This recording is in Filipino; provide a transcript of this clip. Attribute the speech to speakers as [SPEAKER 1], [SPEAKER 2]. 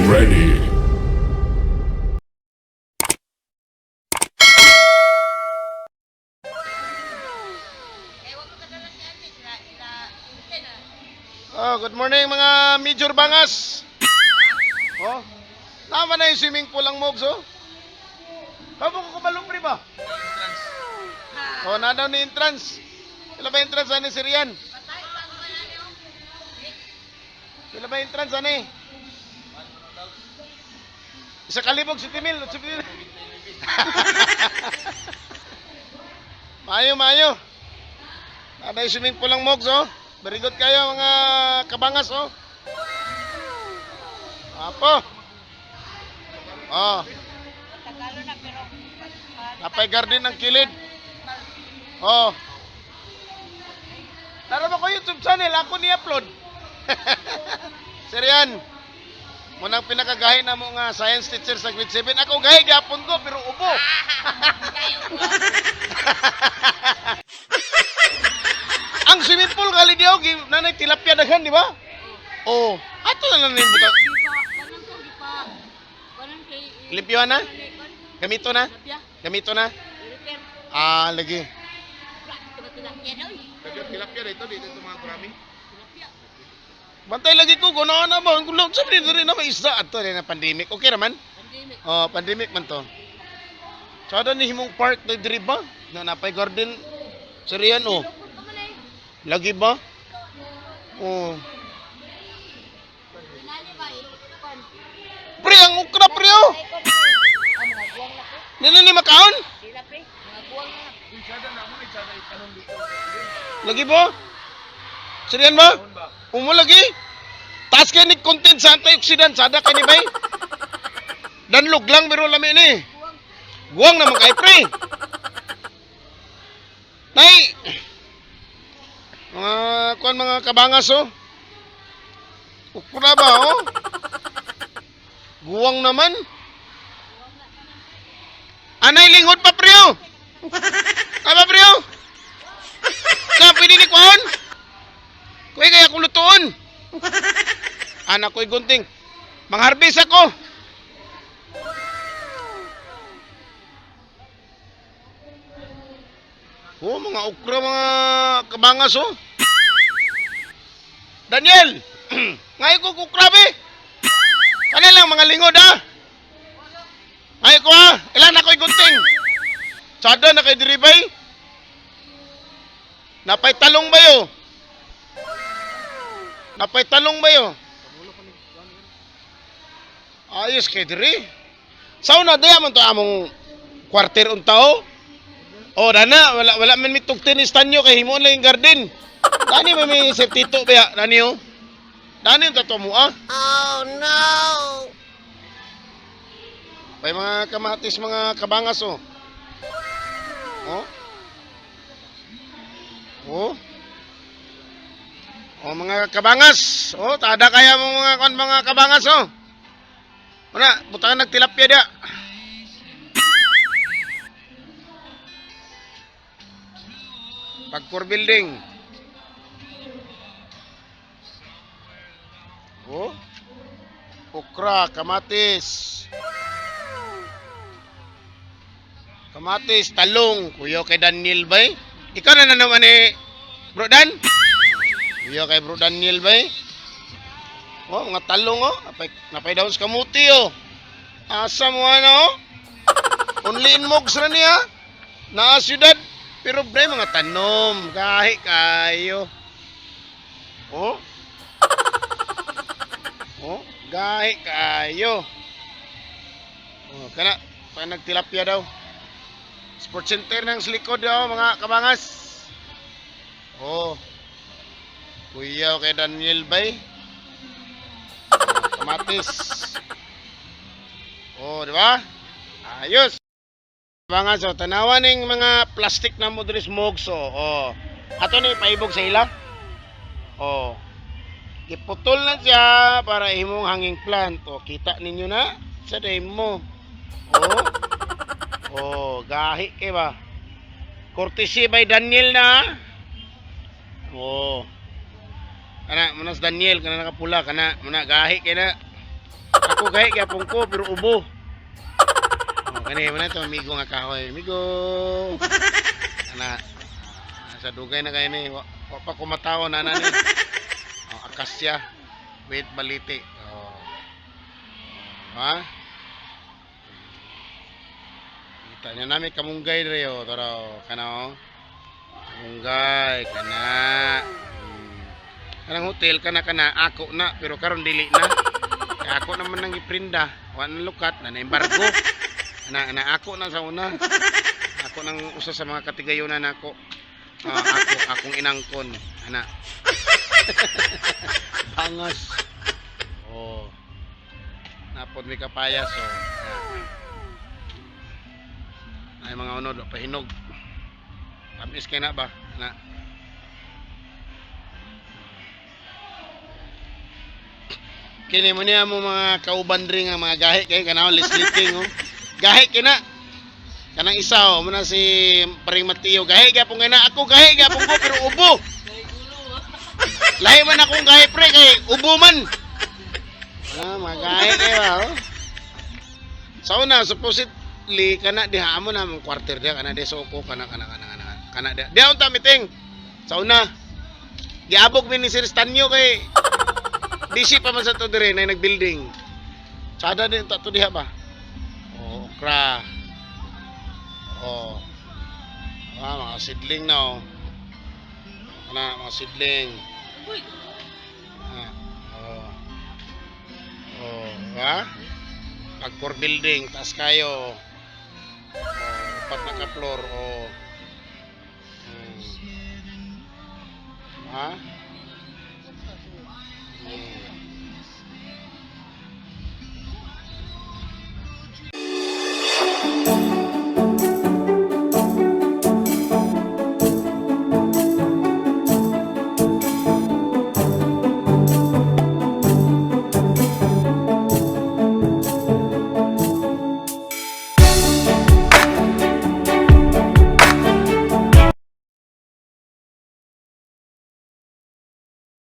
[SPEAKER 1] ready.
[SPEAKER 2] Oh, good morning mga Major Bangas. Oh, tama na yung swimming pool ang mobs, oh. Habang ko kumalupri ba? Oh, na daw ni entrance. Sila ba entrance ani si Rian? Sila ba entrance ani? Isa kalibog si Timil. Mayo. Ada yung swimming pool ang mobs, oh. Very good kayo mga kabangas, oh. Apo. Oh. Napay garden ng kilid. Oh. Narama ko YouTube channel, ako ni-upload. Serian. Munang pinakagahi na mo nga science teacher sa grade 7. Ako gahi gyapon ko pero ubo. Ang swimming pool gali diyo nanay tilapia daghan, di ba? Oh, ato na lang yung buta. Limpyo na? Gamito na? Gamito na? Ah, lagi. Tilapia dito mga kurami. Bantay lagi ko, gano'n na ba? Ang gulo, sabi rin na may isda. Ato rin na pandemic. Okay naman? Oh, pandemic man to. Sada ni himong park na diri ba? Na napay garden. Serian, oh. Lagi ba? Oh. Pre, ang ukra, pre, oh. Nilini makaon? Lagi ba? Serian ba? Umo lagi? Taas kayo ni content sa antioxidant. Sada kayo ni bay? Danlog lang, pero lami ni. Guwang naman kayo, pre. Nay! Mga kabangas, oh. Ukra ba, oh? Guwang naman. Anay, lingod pa, pre, oh. Aba, pre, oh. Kaya, pwede ni kuhan? Kuya, kaya kong lutuon. Anak ko'y gunting. Mangharbis ako. Oh, mga ukra, mga kabangas, oh. Daniel! Ngayon ko kukrabe. Kanil lang, mga lingod, ha? Ngayon ko, ha? Ilan na ko'y gunting? Sada na kay diribay? Napay talong ba yo? Napay talong ba yo? Ayos kay diri. Sauna daya man to among kwarter untaw. Oh, dana wala man mitog tenis tanyo kay himo lang yung garden. Dani may septito ba dani oh. Dani ta to mo ah. Oh no. Pay mga kamatis mga kabangas oh. Oh. Oh. Oh mga kabangas. Oh, tada kaya mo mga kabangas oh. Una, butangan nagtilapia dia. Pagpur building. Oh. Okra, kamatis. Kamatis, talong. Kuyo kay Daniel bay. Ikaw na naman ni Bro Dan? Kuyo kay Bro Daniel bay. Oh, mga talong oh. Napay daw sa kamuti oh. Asa mo ano oh. Only in Mogs na niya. Naa syudad. Pero bre mga tanom. Gahi kayo. Oh. Oh, gahi kayo. Oh, kana pa nagtilapia daw. Sports center ng Silikod daw mga kabangas. Oh. Kuya kay Daniel bay. Kamatis. Oh, di ba? Ayos. Mga so, tanawan ng mga plastic na mo diri smog so. Oh. Ato ni paibog sa ila. Oh. Giputol na siya para imong hanging plant. Oh, kita ninyo na sa demo. Oh. Oh, gahi kay ba? Courtesy by Daniel na. Oh. Kana manas Daniel kana nakapula kana muna gahi kay na. Ako gahi gyapon ko pero ubo. Oh, kani man to amigo nga kahoy. Amigo. Ana sa dugay na kay ni wa pa kumataw na ni. Oh, akasya with baliti. Oh. Ha? Kita niya namin kamunggay dre oh, tara kana oh. Kamunggay kana. Kanang hotel kana ako na pero karon dili na. Kaya ako naman nang iprinda, wa nang lukat na embargo. Na ako na sa una. Ako nang usa sa mga katigayonan nako. Akong inangkon ana. Bangas. Oh. Napod mi kapayas oh. Ay mga unod pahinog. Tamis kay na ba? Na. Kini mo niya mo mga kauban ring nga mga gahi kay kanang lisliting oh. Gahi kina. Kanang isa oh, muna si Paring Mateo. Gahi gyapon kay na ako gahi gyapon ko pero ubo. Lahi man akong gahi pre kay ubo man. Mga gahi kay ba oh. Sa una supposedly kana diha mo na mong quarter diha kana deso ko kana diha. Diha unta meeting. Sa una giabog mi ni Sir Stanyo kay DC pa man sa to dire na nag-building. Sada din to diha ba? Oh, okra. Oh. Mga sidling na oh. Mga sidling. Oh. Oh, ha? Pag for building, taas kayo. Oh, upat na ka-floor. Oh. Ha?